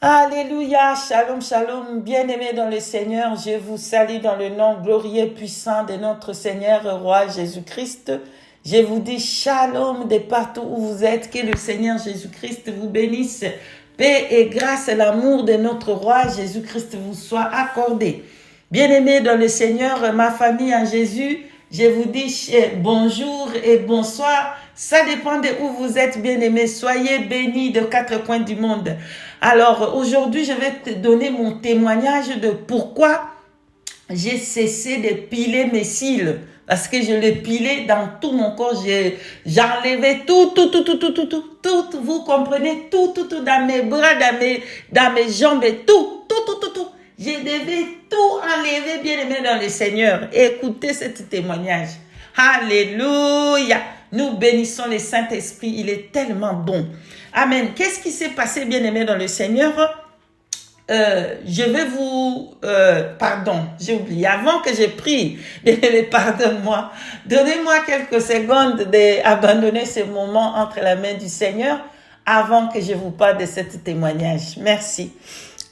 Alléluia, shalom, shalom, bien-aimés dans le Seigneur, je vous salue dans le nom glorieux et puissant de notre Seigneur et Roi Jésus-Christ. Je vous dis shalom de partout où vous êtes, que le Seigneur Jésus-Christ vous bénisse. Paix et grâce et l'amour de notre Roi Jésus-Christ vous soit accordé. Bien-aimés dans le Seigneur, ma famille en Jésus, je vous dis bonjour et bonsoir. Ça dépend de où vous êtes, bien-aimés. Soyez bénis de quatre coins du monde. Alors, aujourd'hui, je vais te donner mon témoignage de pourquoi j'ai cessé de piler mes cils. Parce que je les pilais dans tout mon corps. J'enlevais tout. Vous comprenez? Tout, dans mes bras, dans mes jambes, tout. Je devais tout enlever, bien-aimé dans le Seigneur. Écoutez ce témoignage. Alléluia. Nous bénissons le Saint-Esprit. Il est tellement bon. Amen. Qu'est-ce qui s'est passé, bien-aimé dans le Seigneur? Je vais vous... pardon, j'ai oublié. Avant que je prie, bien-aimé, pardonne-moi. Donnez-moi quelques secondes d'abandonner ce moment entre la main du Seigneur avant que je vous parle de ce témoignage. Merci.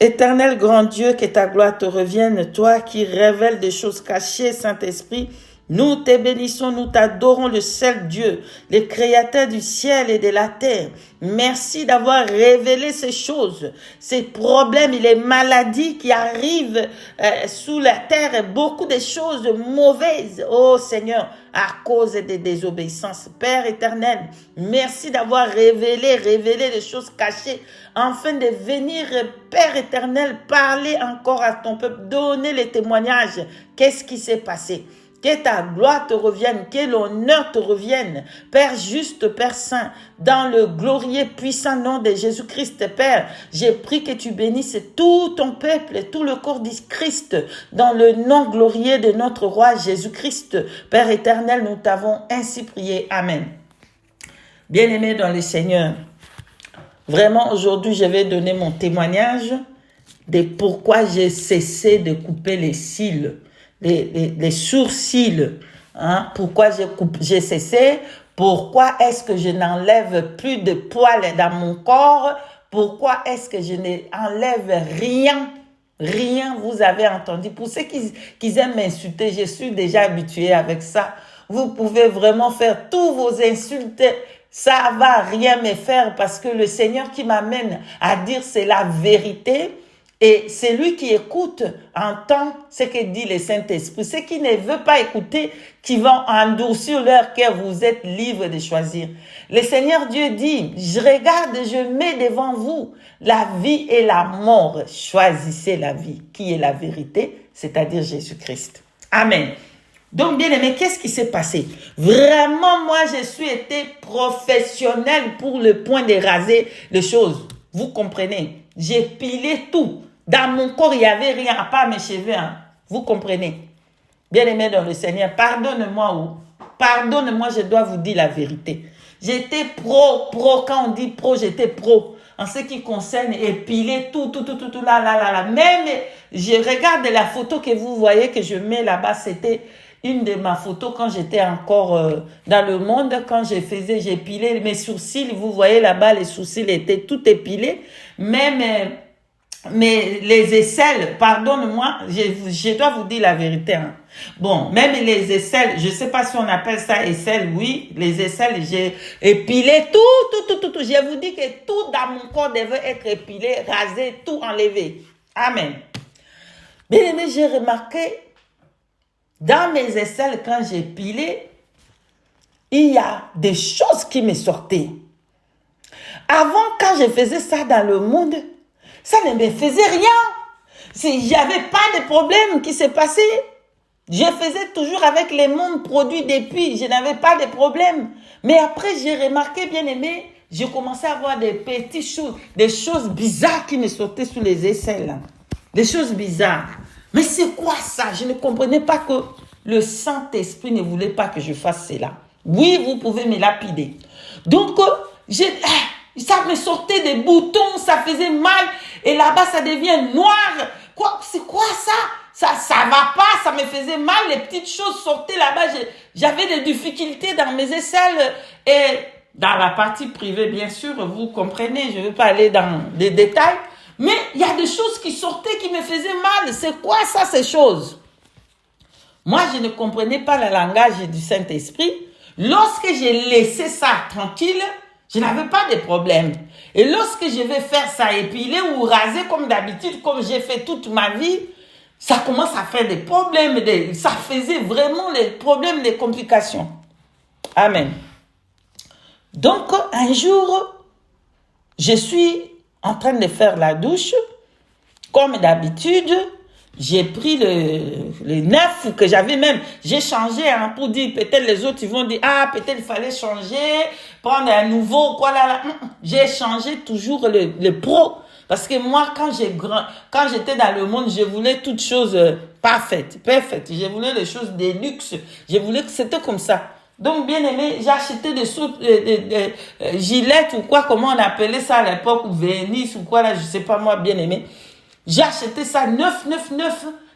Éternel grand Dieu, que ta gloire te revienne, toi qui révèles des choses cachées, Saint-Esprit. Nous te bénissons, nous t'adorons, le seul Dieu, le créateur du ciel et de la terre. Merci d'avoir révélé ces choses, ces problèmes et les maladies qui arrivent sous la terre, beaucoup de choses mauvaises, oh Seigneur, à cause des désobéissances. Père éternel, merci d'avoir révélé les choses cachées, afin de venir, Père éternel, parler encore à ton peuple, donner les témoignages. Qu'est-ce qui s'est passé? Que ta gloire te revienne, que l'honneur te revienne, Père juste, Père saint, dans le glorieux puissant nom de Jésus-Christ, Père. J'ai pris que tu bénisses tout ton peuple et tout le corps du Christ, dans le nom glorieux de notre Roi Jésus-Christ. Père éternel, nous t'avons ainsi prié. Amen. Bien-aimés dans le Seigneur, vraiment aujourd'hui, je vais donner mon témoignage de pourquoi j'ai cessé de couper les cils. Les sourcils, hein? Pourquoi j'ai cessé? Pourquoi est-ce que je n'enlève plus de poils dans mon corps? Pourquoi est-ce que je n'enlève rien? Rien, vous avez entendu. Pour ceux qui aiment m'insulter, je suis déjà habitué avec ça. Vous pouvez vraiment faire tous vos insultes. Ça va rien me faire parce que le Seigneur qui m'amène à dire c'est la vérité. Et celui qui écoute entend ce que dit le Saint-Esprit. Ceux qui ne veulent pas écouter, qui vont endurcir leur cœur, vous êtes libres de choisir. Le Seigneur Dieu dit, je regarde, je mets devant vous la vie et la mort. Choisissez la vie, qui est la vérité, c'est-à-dire Jésus-Christ. Amen. Donc, bien aimé, qu'est-ce qui s'est passé? Vraiment, moi, je suis été professionnel pour le point de raser les choses. Vous comprenez? J'ai pilé tout. Dans mon corps, il n'y avait rien à part mes cheveux. Hein. Vous comprenez? Bien-aimé dans le Seigneur, pardonne-moi. Pardonne-moi, je dois vous dire la vérité. J'étais pro. Quand on dit pro, j'étais pro. En ce qui concerne épiler tout, là. Même, je regarde la photo que vous voyez que je mets là-bas, c'était une de mes photos quand j'étais encore dans le monde, quand j'épilais mes sourcils. Vous voyez là-bas, les sourcils étaient tout épilés. Même... mais les aisselles, pardonne-moi, je dois vous dire la vérité. Hein. Bon, même les aisselles, je sais pas si on appelle ça aisselles, oui, les aisselles, j'ai épilé tout. Je vous dis que tout dans mon corps devait être épilé, rasé, tout enlevé. Amen. Bien aimé, j'ai remarqué, dans mes aisselles, quand j'ai épilé, il y a des choses qui me sortaient. Avant, quand je faisais ça dans le monde, ça ne me faisait rien. Il n'y avait pas de problème qui s'est passé. Je faisais toujours avec les mêmes produits depuis. Je n'avais pas de problème. Mais après, j'ai remarqué, bien aimé, j'ai commencé à avoir des petites choses, des choses bizarres qui me sortaient sous les aisselles. Des choses bizarres. Mais c'est quoi ça? Je ne comprenais pas que le Saint-Esprit ne voulait pas que je fasse cela. Oui, vous pouvez me lapider. Donc, ça me sortait des boutons, ça faisait mal. Et là-bas, ça devient noir. Quoi? C'est quoi ça? Ça va pas, ça me faisait mal. Les petites choses sortaient là-bas. J'avais des difficultés dans mes aisselles. Et dans la partie privée, bien sûr, vous comprenez, je ne vais pas aller dans les détails. Mais il y a des choses qui sortaient, qui me faisaient mal. C'est quoi ça, ces choses? Moi, je ne comprenais pas le langage du Saint-Esprit. Lorsque j'ai laissé ça tranquille, je n'avais pas de problème. Et lorsque je vais faire ça épiler ou raser comme d'habitude, comme j'ai fait toute ma vie, ça commence à faire des problèmes. Ça faisait vraiment les problèmes, des complications. Amen. Donc, un jour, je suis en train de faire la douche. Comme d'habitude, j'ai pris le neuf que j'avais même. J'ai changé pour dire, peut-être les autres, ils vont dire, ah, peut-être il fallait changer, prendre un nouveau, quoi là. J'ai changé toujours le pro. Parce que moi, quand j'étais dans le monde, je voulais toutes choses parfaites. Je voulais les choses de luxe. Je voulais que c'était comme ça. Donc, bien aimé, j'ai acheté des gilettes ou quoi, comment on appelait ça à l'époque, ou Vénis ou quoi là, je sais pas moi, bien aimé. J'ai acheté ça 9.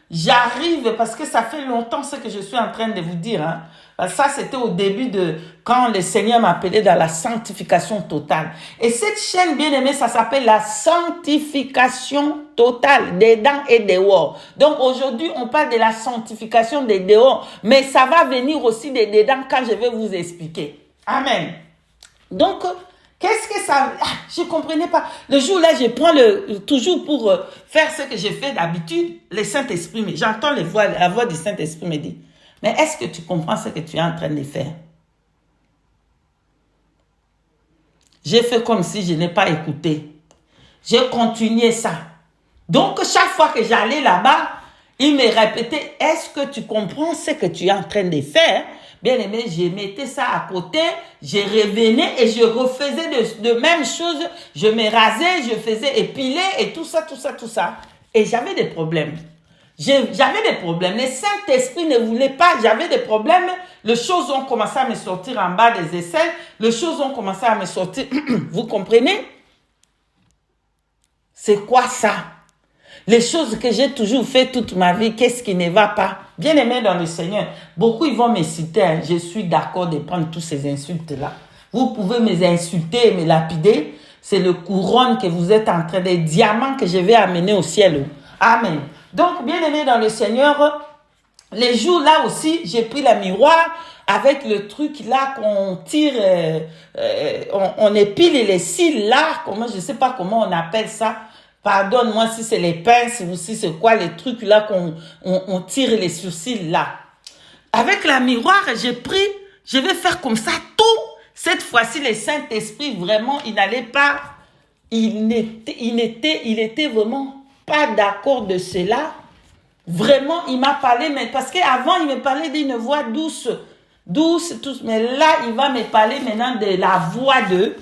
J'arrive parce que ça fait longtemps ce que je suis en train de vous dire. Hein. Ça, c'était au début de quand le Seigneur m'appelait dans la sanctification totale. Et cette chaîne, bien aimée, ça s'appelle la sanctification totale, dedans et dehors. Donc aujourd'hui, on parle de la sanctification des dehors, mais ça va venir aussi des dedans quand je vais vous expliquer. Amen. Donc, qu'est-ce que ça... je ne comprenais pas. Le jour-là, je prends toujours pour faire ce que je fais d'habitude, le Saint-Esprit. J'entends la voix du Saint-Esprit me dire, mais est-ce que tu comprends ce que tu es en train de faire? J'ai fait comme si je n'ai pas écouté. J'ai continué ça. Donc, chaque fois que j'allais là-bas, il me répétait, est-ce que tu comprends ce que tu es en train de faire? Bien aimé, je mettais ça à côté, je revenais et je refaisais de même chose. Je me rasais, je faisais épiler et tout ça. Et j'avais des problèmes. J'avais des problèmes. Le Saint-Esprit ne voulait pas, j'avais des problèmes. Les choses ont commencé à me sortir en bas des aisselles. Les choses ont commencé à me sortir. Vous comprenez? C'est quoi ça? Les choses que j'ai toujours fait toute ma vie, qu'est-ce qui ne va pas? Bien aimé dans le Seigneur, beaucoup ils vont me citer, hein. Je suis d'accord de prendre tous ces insultes-là. Vous pouvez me insulter et me lapider. C'est le couronne que vous êtes en train de diamants que je vais amener au ciel. Amen. Donc, bien aimé dans le Seigneur, les jours là aussi, j'ai pris le miroir avec le truc là qu'on tire, on épile les cils là, comment, je sais pas comment on appelle ça. Pardonne-moi si c'est les pinces ou si c'est quoi les trucs là qu'on tire les sourcils là. Avec la miroir, j'ai pris, je vais faire comme ça tout. Cette fois-ci, le Saint-Esprit, vraiment, il n'allait pas, il était vraiment pas d'accord de cela. Vraiment, il m'a parlé, mais parce qu'avant, il me parlait d'une voix douce, mais là, il va me parler maintenant de la voix de...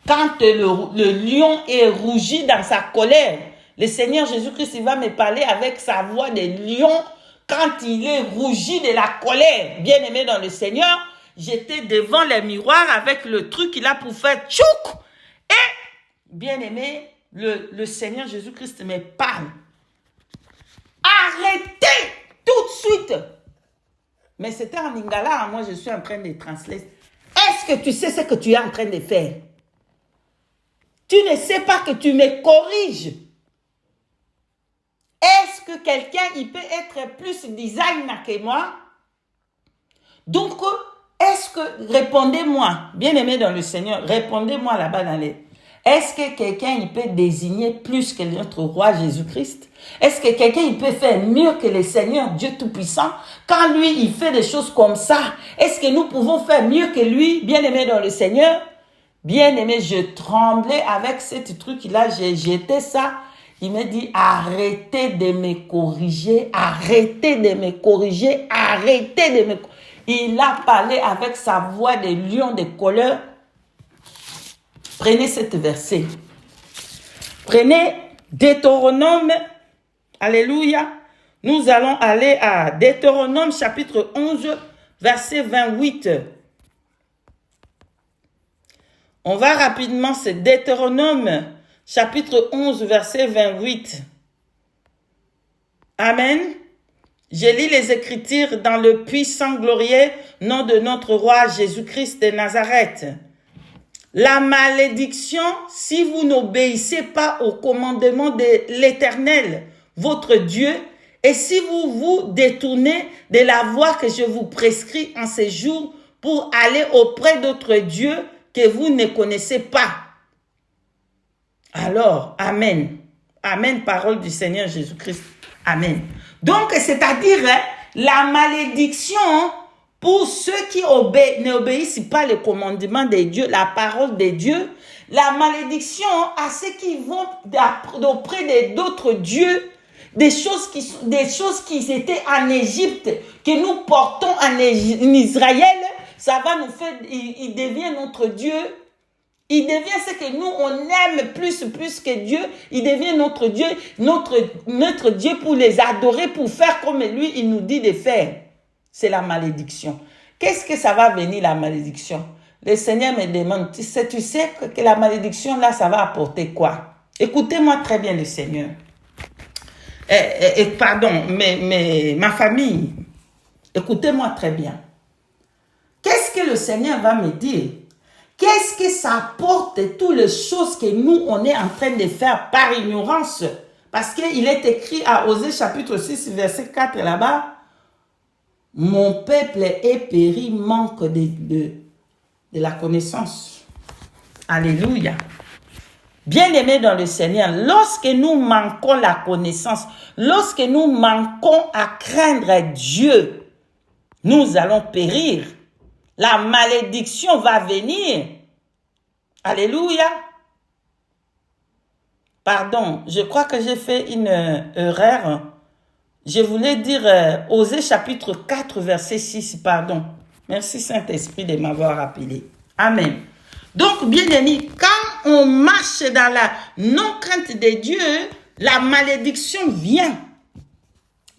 Quand le lion est rougi dans sa colère, le Seigneur Jésus-Christ, il va me parler avec sa voix de lion quand il est rougi de la colère. Bien aimé dans le Seigneur, j'étais devant le miroir avec le truc qu'il a pour faire tchouk. Et, bien aimé, le Seigneur Jésus-Christ me parle. Arrêtez tout de suite. Mais c'était en lingala, moi je suis en train de translater. Est-ce que tu sais ce que tu es en train de faire? Tu ne sais pas que tu me corriges. Est-ce que quelqu'un, il peut être plus designer que moi? Donc, est-ce que, répondez-moi, bien-aimé dans le Seigneur, répondez-moi là-bas dans les... Est-ce que quelqu'un, il peut désigner plus que notre roi Jésus-Christ? Est-ce que quelqu'un, il peut faire mieux que le Seigneur Dieu Tout-Puissant? Quand lui, il fait des choses comme ça, est-ce que nous pouvons faire mieux que lui, bien-aimé dans le Seigneur? Bien-aimé, je tremblais avec ce truc-là, j'ai jeté ça. Il me dit, arrêtez de me corriger, arrêtez de me corriger, arrêtez de me corriger. Il a parlé avec sa voix de lion de colère. Prenez cette verset. Prenez Deutéronome. Alléluia. Nous allons aller à Deutéronome chapitre 11, verset 28. On va rapidement, c'est Deutéronome, chapitre 11, verset 28. Amen. Je lis les Écritures dans le puissant glorieux nom de notre roi Jésus-Christ de Nazareth. La malédiction, si vous n'obéissez pas au commandement de l'Éternel, votre Dieu, et si vous vous détournez de la voie que je vous prescris en ces jours pour aller auprès d'autres dieux que vous ne connaissez pas. Alors, Amen. Amen, parole du Seigneur Jésus-Christ. Amen. Donc, c'est-à-dire, la malédiction, pour ceux qui n'obéissent pas le commandement de Dieu, la parole de Dieu, la malédiction à ceux qui vont auprès d'autres dieux, des choses qui étaient en Égypte, que nous portons en Israël, ça va nous faire, il devient notre Dieu. Il devient ce que nous, on aime plus que Dieu. Il devient notre Dieu, notre Dieu pour les adorer, pour faire comme lui, il nous dit de faire. C'est la malédiction. Qu'est-ce que ça va venir, la malédiction? Le Seigneur me demande, tu sais que la malédiction, là, ça va apporter quoi? Écoutez-moi très bien, le Seigneur. Pardon, mais ma famille, écoutez-moi très bien. Qu'est-ce que le Seigneur va me dire? Qu'est-ce que ça apporte, toutes les choses que nous, on est en train de faire par ignorance? Parce qu'il est écrit à Osée chapitre 6, verset 4 là-bas, « Mon peuple est péri, manque de la connaissance. » Alléluia. Bien-aimés dans le Seigneur, lorsque nous manquons la connaissance, lorsque nous manquons à craindre Dieu, nous allons périr. La malédiction va venir. Alléluia. Pardon, je crois que j'ai fait une erreur. Je voulais dire Osée chapitre 4, verset 6, pardon. Merci Saint-Esprit de m'avoir rappelé. Amen. Donc, bien-aimés, quand on marche dans la non-crainte de Dieu, la malédiction vient.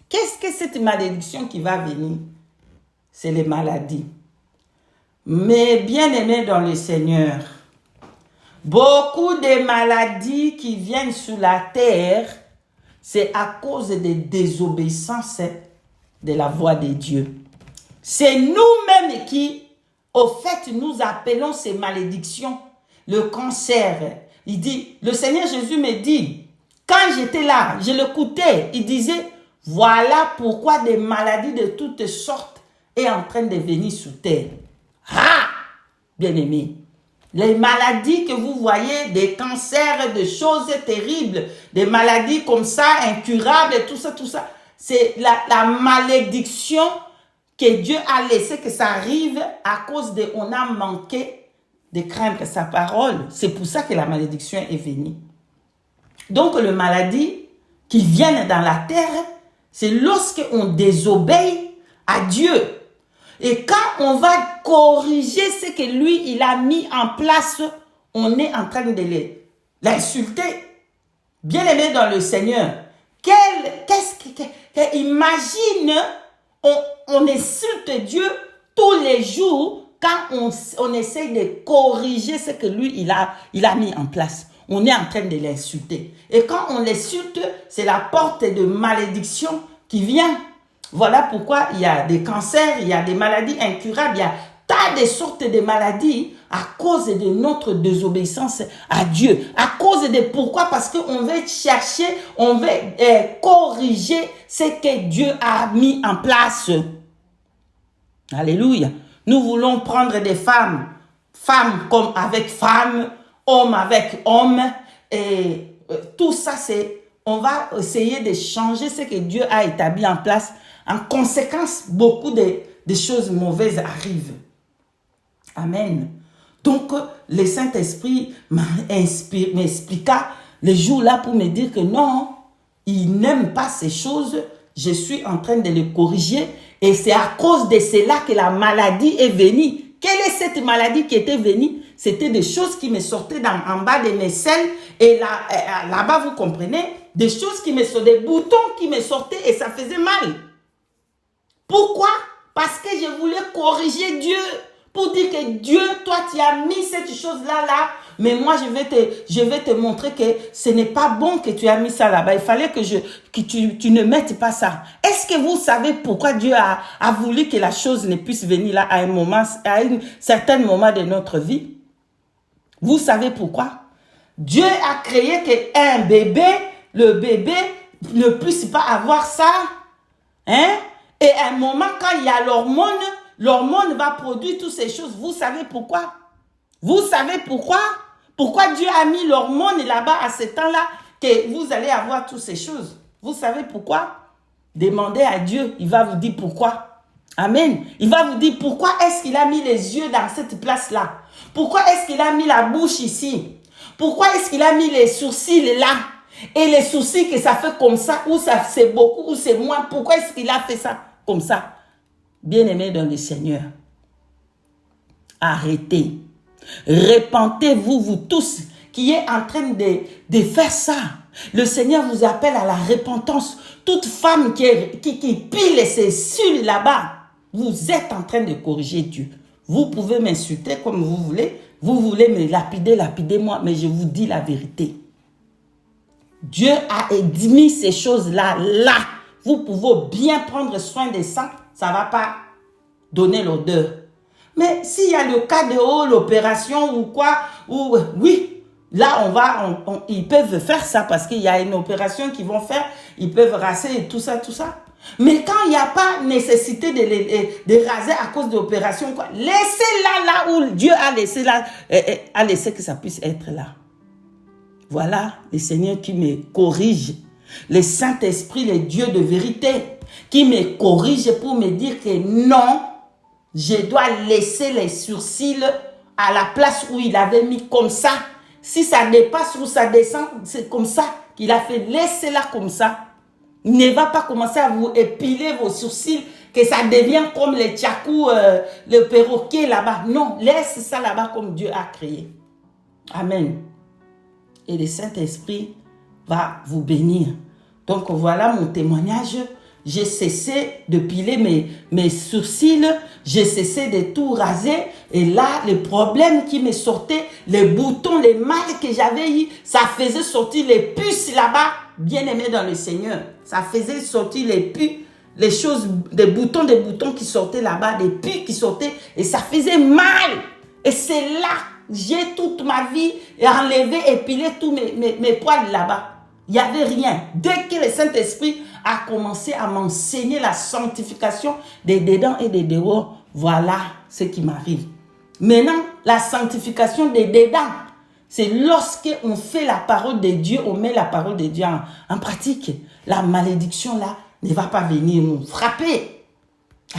Qu'est-ce que cette malédiction qui va venir? C'est les maladies. Mais bien-aimés dans le Seigneur, beaucoup de maladies qui viennent sur la terre, c'est à cause des désobéissances de la voix de Dieu. C'est nous-mêmes qui, au fait, nous appelons ces malédictions le cancer. Il dit, le Seigneur Jésus me dit, quand j'étais là, je l'écoutais, il disait, voilà pourquoi des maladies de toutes sortes est en train de venir sur terre. Ah, bien-aimés, les maladies que vous voyez, des cancers, des choses terribles, des maladies comme ça, incurables, tout ça, c'est la malédiction que Dieu a laissé que ça arrive à cause de, on a manqué de craindre sa parole. C'est pour ça que la malédiction est venue. Donc, les maladies qui viennent dans la terre, c'est lorsqu'on désobéit à Dieu. Et quand on va corriger ce que lui, il a mis en place, on est en train de l'insulter. Bien-aimé dans le Seigneur, imagine, on insulte Dieu tous les jours quand on essaie de corriger ce que lui, il a mis en place. On est en train de l'insulter. Et quand on l'insulte, c'est la porte de malédiction qui vient. Voilà pourquoi il y a des cancers, il y a des maladies incurables, il y a tas de sortes de maladies à cause de notre désobéissance à Dieu. À cause de pourquoi? Parce qu'on veut chercher, on veut corriger ce que Dieu a mis en place. Alléluia. Nous voulons prendre des femmes, femmes comme avec femmes, hommes avec hommes, et tout ça, on va essayer de changer ce que Dieu a établi en place. En conséquence, beaucoup de choses mauvaises arrivent. Amen. Donc, le Saint-Esprit m'expliqua le jour-là pour me dire que non, il n'aime pas ces choses. Je suis en train de les corriger et c'est à cause de cela que la maladie est venue. Quelle est cette maladie qui était venue? C'était des choses qui me sortaient en bas de mes selles et là-bas, vous comprenez, des choses qui me sortaient, des boutons qui me sortaient et ça faisait mal. Pourquoi? Parce que je voulais corriger Dieu. Pour dire que Dieu, toi, tu as mis cette chose-là, mais moi, je vais te montrer que ce n'est pas bon que tu as mis ça là-bas. Il fallait que tu ne mettes pas ça. Est-ce que vous savez pourquoi Dieu a voulu que la chose ne puisse venir là à un certain moment de notre vie? Vous savez pourquoi? Dieu a créé qu'un bébé, le bébé ne puisse pas avoir ça. Hein? Et à un moment, quand il y a l'hormone va produire toutes ces choses. Vous savez pourquoi? Vous savez pourquoi? Pourquoi Dieu a mis l'hormone là-bas à ce temps-là que vous allez avoir toutes ces choses? Vous savez pourquoi? Demandez à Dieu, il va vous dire pourquoi. Amen. Il va vous dire pourquoi est-ce qu'il a mis les yeux dans cette place-là? Pourquoi est-ce qu'il a mis la bouche ici? Pourquoi est-ce qu'il a mis les sourcils là? Et les sourcils que ça fait comme ça, ou ça c'est beaucoup, ou c'est moins. Pourquoi est-ce qu'il a fait ça comme ça? Bien-aimés dans le Seigneur, arrêtez. Repentez-vous, vous tous, qui êtes en train de faire ça. Le Seigneur vous appelle à la repentance. Toute femme qui pile ses cils là-bas, vous êtes en train de corriger Dieu. Vous pouvez m'insulter comme vous voulez. Vous voulez me lapider, lapidez-moi. Mais je vous dis la vérité. Dieu a mis ces choses-là, là. Vous pouvez bien prendre soin des sangs. Ça ne va pas donner l'odeur. Mais s'il y a le cas de l'opération ou quoi, ou oui, là ils peuvent faire ça parce qu'il y a une opération qu'ils vont faire, ils peuvent raser et tout ça, tout ça. Mais quand il n'y a pas nécessité de raser à cause de l'opération, laissez-la là où Dieu a laissé que ça puisse être là. Voilà le Seigneur qui me corrige. Le Saint-Esprit, le Dieu de vérité, qui me corrige pour me dire que non, je dois laisser les sourcils à la place où il avait mis comme ça. Si ça dépasse ou ça descend, c'est comme ça qu'il a fait. Laissez-la comme ça. Il ne va pas commencer à vous épiler vos sourcils, que ça devient comme les tchakou, le perroquet là-bas. Non, laisse ça là-bas comme Dieu a créé. Amen. Et le Saint-Esprit va vous bénir. Donc voilà mon témoignage. J'ai cessé de piler mes sourcils. J'ai cessé de tout raser. Et là, les problèmes qui me sortaient, les boutons, les mal que j'avais eu, ça faisait sortir les puces là-bas. Bien aimé dans le Seigneur. Ça faisait sortir les puces, les choses, des boutons qui sortaient là-bas, des puces qui sortaient. Et ça faisait mal. Et c'est là, j'ai toute ma vie enlevé et pilé tous mes poils là-bas. Il n'y avait rien. Dès que le Saint-Esprit a commencé à m'enseigner la sanctification des dedans et des dehors, voilà ce qui m'arrive. Maintenant, la sanctification des dedans, c'est lorsque on fait la parole de Dieu, on met la parole de Dieu en pratique. La malédiction là ne va pas venir nous frapper.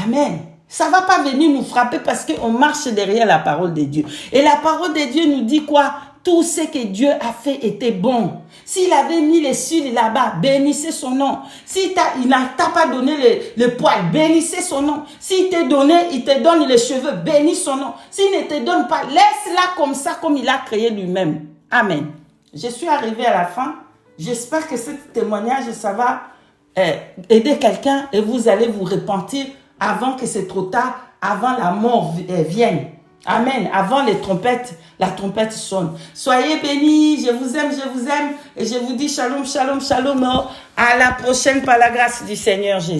Amen. Ça ne va pas venir nous frapper parce qu'on marche derrière la parole de Dieu. Et la parole de Dieu nous dit quoi? Tout ce que Dieu a fait était bon. S'il avait mis les cils là-bas, bénissez son nom. Il ne t'a pas donné le poil, bénissez son nom. S'il te donne les cheveux, bénis son nom. S'il ne te donne pas, laisse-la comme ça, comme il a créé lui-même. Amen. Je suis arrivée à la fin. J'espère que ce témoignage, ça va aider quelqu'un et vous allez vous repentir avant que c'est trop tard, avant la mort vienne. Amen. Avant les trompettes, la trompette sonne. Soyez bénis. Je vous aime, je vous aime. Et je vous dis shalom, shalom, shalom. À la prochaine par la grâce du Seigneur Jésus.